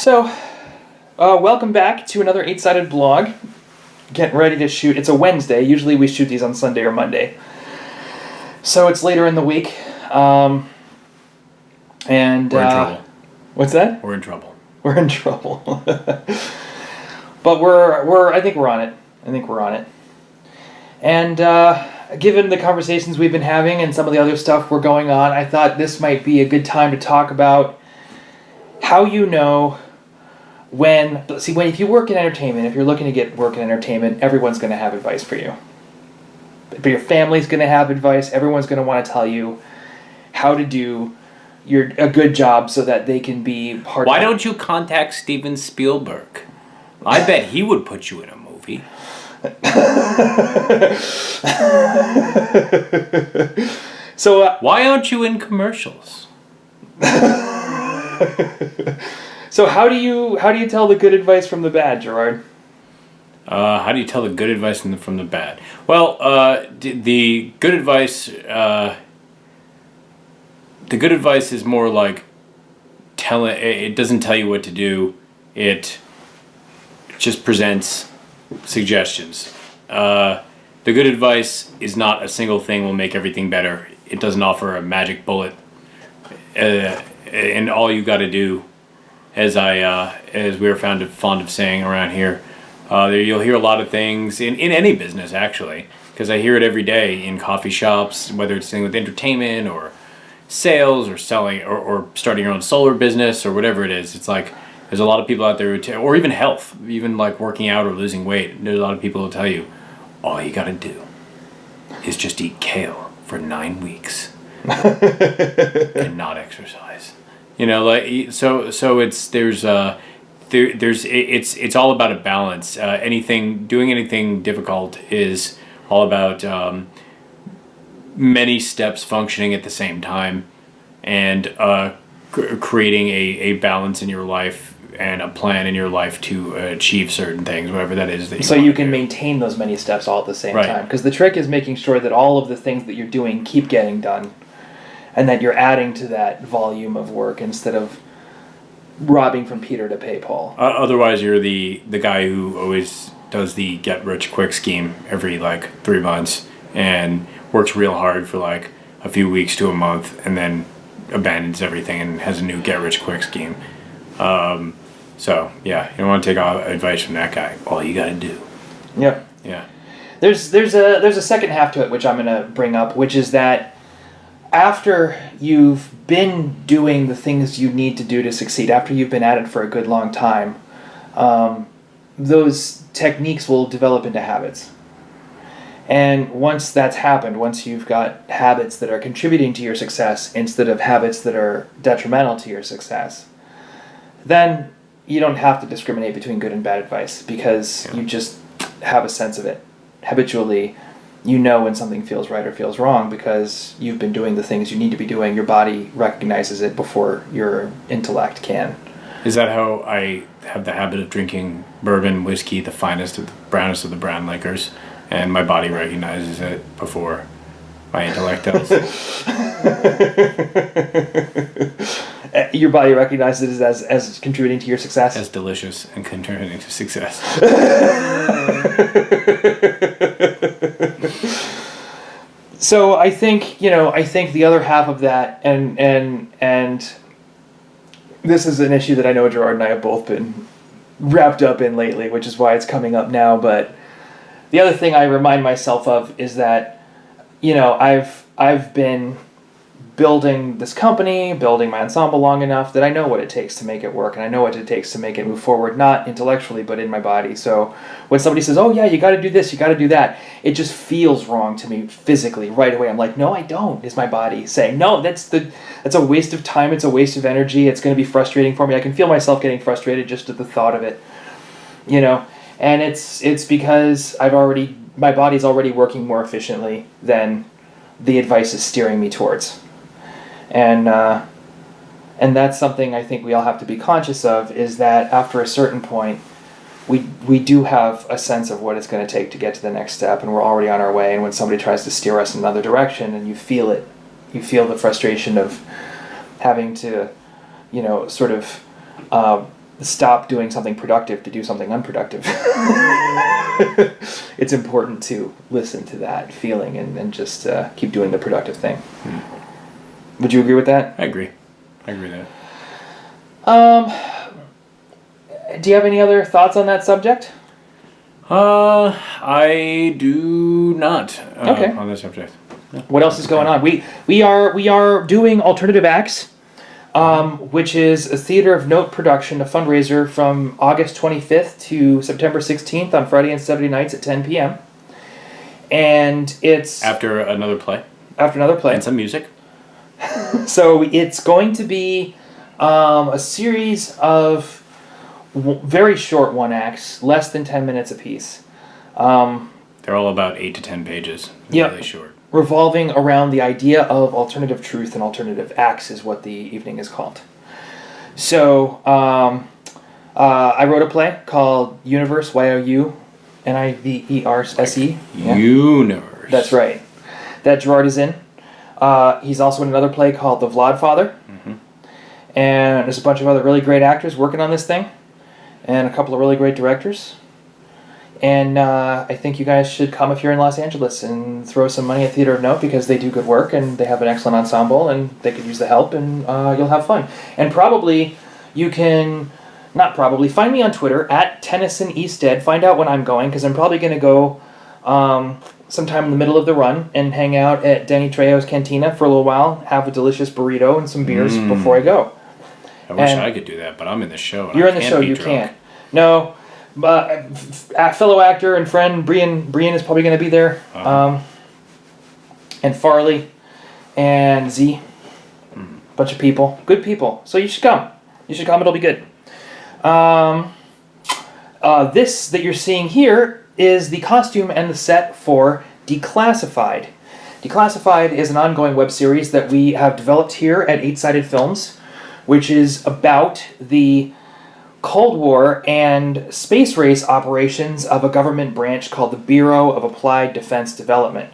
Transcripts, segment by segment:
So, welcome back to another 8-sided blog. Getting ready to shoot. It's a Wednesday. Usually we shoot these on Sunday or Monday. So it's later in the week. We're in trouble. What's that? We're in trouble. We're in trouble. But I think we're on it. And given the conversations we've been having and some of the other stuff we're going on, I thought this might be a good time to talk about how you know if you work in entertainment, if you're looking to get work in entertainment, everyone's going to have advice for you. But your family's going to have advice. Everyone's going to want to tell you how to do a good job so that they can be part of it. Why don't you contact Steven Spielberg? I bet he would put you in a movie. So why aren't you in commercials? So how do you tell the good advice from the bad, Gerard? How do you tell the good advice from the bad? Well, the good advice is more like it doesn't tell you what to do. It just presents suggestions. The good advice is not a single thing will make everything better. It doesn't offer a magic bullet. And all you got to do, as we're fond of saying around here, you'll hear a lot of things in any business actually, because I hear it every day in coffee shops, whether it's dealing with entertainment or sales or selling or starting your own solar business or whatever it is. It's like there's a lot of people out there or even health, even like working out or losing weight. There's a lot of people who tell you, all you got to do is just eat kale for 9 weeks and not exercise. It's all about a balance. Doing anything difficult is all about many steps functioning at the same time, and creating a balance in your life and a plan in your life to achieve certain things, whatever that is. So you can maintain those many steps all at the same time. Because the trick is making sure that all of the things that you're doing keep getting done, and that you're adding to that volume of work instead of robbing from Peter to pay Paul. Otherwise, you're the guy who always does the get-rich-quick scheme every 3 months and works real hard for a few weeks to a month and then abandons everything and has a new get-rich-quick scheme. So, yeah, you don't want to take advice from that guy. All you got to do. Yep. Yeah. There's a second half to it, which I'm going to bring up, which is that after you've been doing the things you need to do to succeed, after you've been at it for a good long time, those techniques will develop into habits. And once that's happened, once you've got habits that are contributing to your success instead of habits that are detrimental to your success, then you don't have to discriminate between good and bad advice, because you just have a sense of it. Habitually, you know when something feels right or feels wrong because you've been doing the things you need to be doing. Your body recognizes it before your intellect can. Is that how I have the habit of drinking bourbon, whiskey, the finest of the brownest of the brown liquors, and my body recognizes it before my intellect does? Your body recognizes it as contributing to your success? As delicious and contributing to success. So I think the other half of that, and this is an issue that I know Gerard and I have both been wrapped up in lately, which is why it's coming up now. But the other thing I remind myself of is that, I've been building this company, building my ensemble long enough that I know what it takes to make it work, and I know what it takes to make it move forward, not intellectually, but in my body. So when somebody says, oh yeah, you got to do this, you got to do that, it just feels wrong to me physically right away. I'm like, no, I don't, is my body saying. No, that's a waste of time, it's a waste of energy, it's going to be frustrating for me. I can feel myself getting frustrated just at the thought of it, and it's because my body's already working more efficiently than the advice is steering me towards. And that's something I think we all have to be conscious of, is that after a certain point, we do have a sense of what it's going to take to get to the next step, and we're already on our way. And when somebody tries to steer us in another direction, and you feel it, you feel the frustration of having to, sort of stop doing something productive to do something unproductive. It's important to listen to that feeling and just keep doing the productive thing. Would you agree with that? I agree with that. Do you have any other thoughts on that subject? I do not. Okay. On this subject. What else is going on? We are doing Alternative Acts, which is a Theater of Note production, a fundraiser from August 25th to September 16th on Friday and Saturday nights at 10 p.m. And it's After another play. And some music. So it's going to be a series of very short one-acts, less than 10 minutes apiece. They're all about 8 to 10 pages. Yep. Really short. Revolving around the idea of alternative truth and alternative acts is what the evening is called. So I wrote a play called Universe, Youneverse. Yeah. Universe. That's right. That Gerard is in. He's also in another play called The Vlodfather. And there's a bunch of other really great actors working on this thing. And a couple of really great directors. And I think you guys should come if you're in Los Angeles and throw some money at Theater of Note because they do good work and they have an excellent ensemble and they could use the help and you'll have fun. And probably you can, not probably, find me on Twitter at Tennyson E Stead. Find out when I'm going because I'm probably going to go sometime in the middle of the run and hang out at Danny Trejo's Cantina for a little while, have a delicious burrito and some beers before I go. I wish I could do that, but I'm in the show. You're in the show, you can't. No. But fellow actor and friend Brian is probably going to be there, and Farley, and Z, bunch of people, good people. So you should come. It'll be good. This that you're seeing here is the costume and the set for Declassified. Declassified is an ongoing web series that we have developed here at 8-Sided Films, which is about the Cold War and space race operations of a government branch called the Bureau of Applied Defense Development,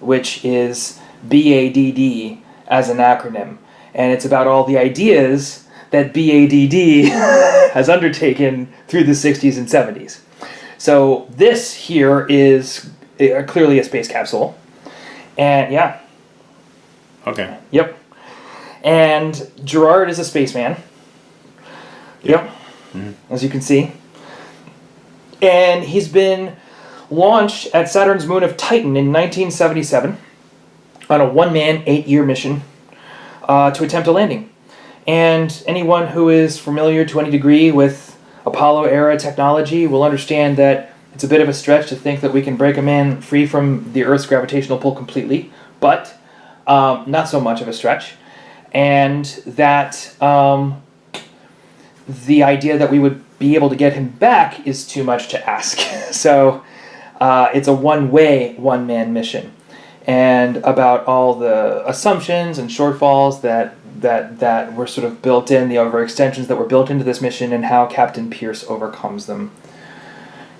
which is BADD as an acronym. And it's about all the ideas that BADD has undertaken through the 60s and 70s. So this here is clearly a space capsule. And yeah. Okay. Yep. And Gerard is a spaceman. Yep. As you can see. And he's been launched at Saturn's moon of Titan in 1977 on a one-man, 8-year mission to attempt a landing. And anyone who is familiar to any degree with Apollo-era technology will understand that it's a bit of a stretch to think that we can break a man free from the Earth's gravitational pull completely, but not so much of a stretch. And that the idea that we would be able to get him back is too much to ask. So it's a one-man mission. And about all the assumptions and shortfalls that were sort of built in, the overextensions that were built into this mission, and how Captain Pierce overcomes them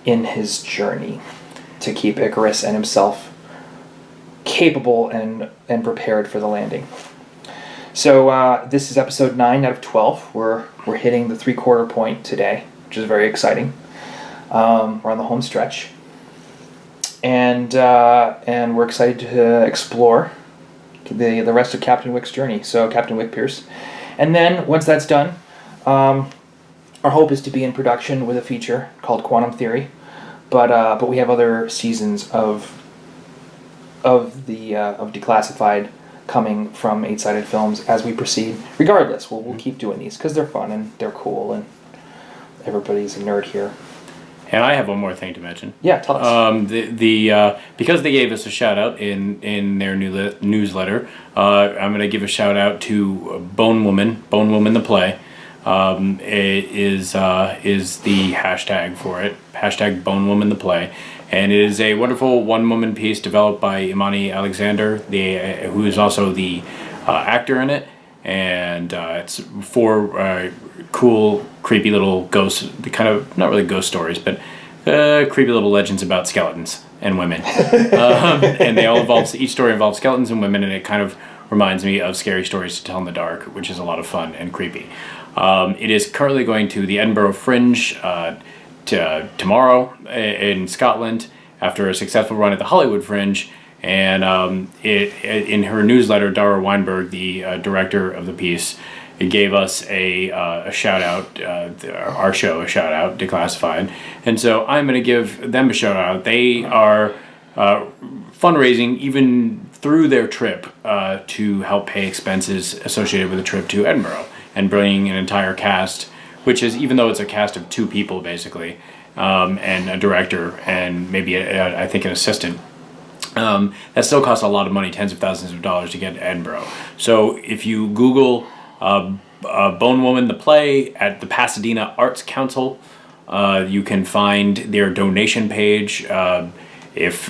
in his journey to keep Icarus and himself capable and prepared for the landing. So this is episode 9 out of 12. We're hitting the 3/4 point today, which is very exciting. We're on the home stretch, and we're excited to explore the rest of Captain Wick's journey. So Captain Wick Pierce, and then once that's done, our hope is to be in production with a feature called Quantum Theory, but we have other seasons of Declassified coming from 8-Sided Films as we proceed. Regardless, we'll keep doing these because they're fun and they're cool and everybody's a nerd here. And I have one more thing to mention. Yeah, tell us. Because they gave us a shout out in their newsletter, I'm going to give a shout out to Bone Woman the play. It is the hashtag for it. Hashtag Bone Woman the play. And it is a wonderful one-woman piece developed by Imani Alexander, who is also the actor in it. And it's 4 cool, creepy little ghost, kind of, not really ghost stories, but creepy little legends about skeletons and women. And they all each story involves skeletons and women, and it kind of reminds me of Scary Stories to Tell in the Dark, which is a lot of fun and creepy. It is currently going to the Edinburgh Fringe tomorrow in Scotland after a successful run at the Hollywood Fringe. And in her newsletter, Dara Weinberg, the director of the piece, it gave us a shout out, our show a shout out, Declassified. And so I'm going to give them a shout out. They are fundraising even through their trip to help pay expenses associated with the trip to Edinburgh and bringing an entire cast, which is, even though it's a cast of 2 people basically, and a director and maybe I think an assistant. That still costs a lot of money, tens of thousands of dollars to get to Edinburgh. So if you Google Bone Woman the play at the Pasadena Arts Council, you can find their donation page. If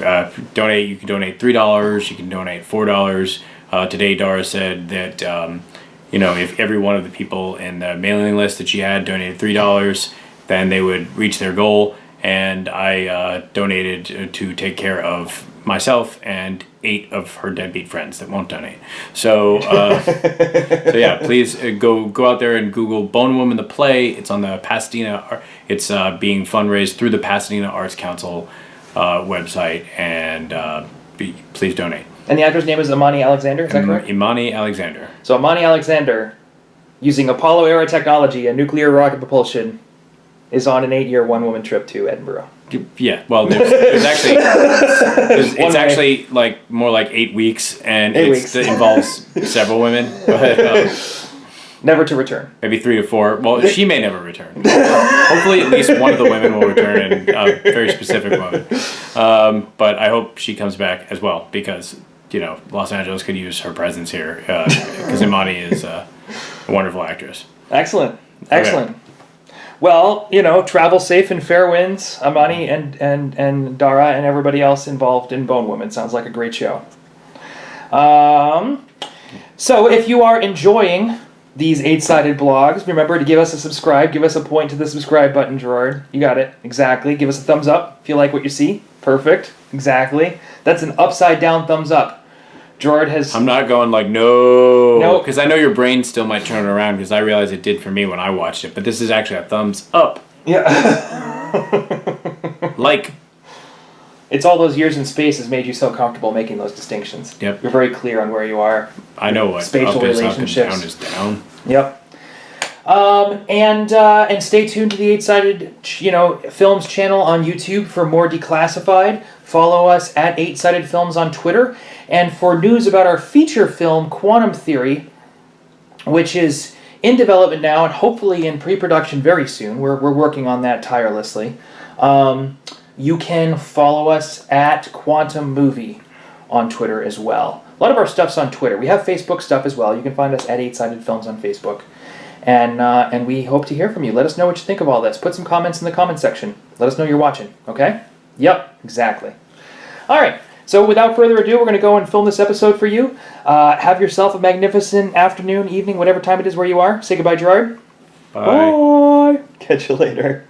donate, you can donate $3, you can donate $4. Today Dara said that if every one of the people in the mailing list that she had donated $3, then they would reach their goal. And I donated to take care of myself and 8 of her deadbeat friends that won't donate. So, so yeah, please go out there and Google Bone Woman the play. It's on the Pasadena. It's being fundraised through the Pasadena Arts Council website, and please donate. And the actor's name is Imani Alexander. Is that correct? Imani Alexander. So Imani Alexander, using Apollo-era technology and nuclear rocket propulsion, is on an 8-year one-woman trip to Edinburgh. Yeah, well, there's actually it's actually like more like 8 weeks, and it involves several women, but never to return. Maybe 3 to 4. Well, she may never return. Hopefully, at least one of the women will return, and a very specific woman. But I hope she comes back as well, because Los Angeles could use her presence here, because Imani is a wonderful actress. Excellent. Okay. Well, travel safe and fair winds, Imani and Dara and everybody else involved in Bone Woman. Sounds like a great show. So if you are enjoying these 8-sided blogs, remember to give us a subscribe. Give us a point to the subscribe button, Gerard. You got it. Exactly. Give us a thumbs up if you like what you see. Perfect. Exactly. That's an upside down thumbs up. Gerard has... I'm not going like, no. Because I know your brain still might turn it around, because I realized it did for me when I watched it. But this is actually a thumbs up. Yeah. Like. It's all those years in space has made you so comfortable making those distinctions. Yep. You're very clear on where you are. I know what spatial up is relationships. Up and down is down. Yep. And stay tuned to the 8-Sided Films channel on YouTube for more Declassified. Follow us at 8-Sided Films on Twitter. And for news about our feature film, Quantum Theory, which is in development now and hopefully in pre-production very soon, we're working on that tirelessly, you can follow us at Quantum Movie on Twitter as well. A lot of our stuff's on Twitter. We have Facebook stuff as well. You can find us at 8-Sided Films on Facebook. And we hope to hear from you. Let us know what you think of all this. Put some comments in the comment section. Let us know you're watching, okay? Yep, exactly. All right, so without further ado, we're going to go and film this episode for you. Have yourself a magnificent afternoon, evening, whatever time it is where you are. Say goodbye, Gerard. Bye. Bye. Catch you later.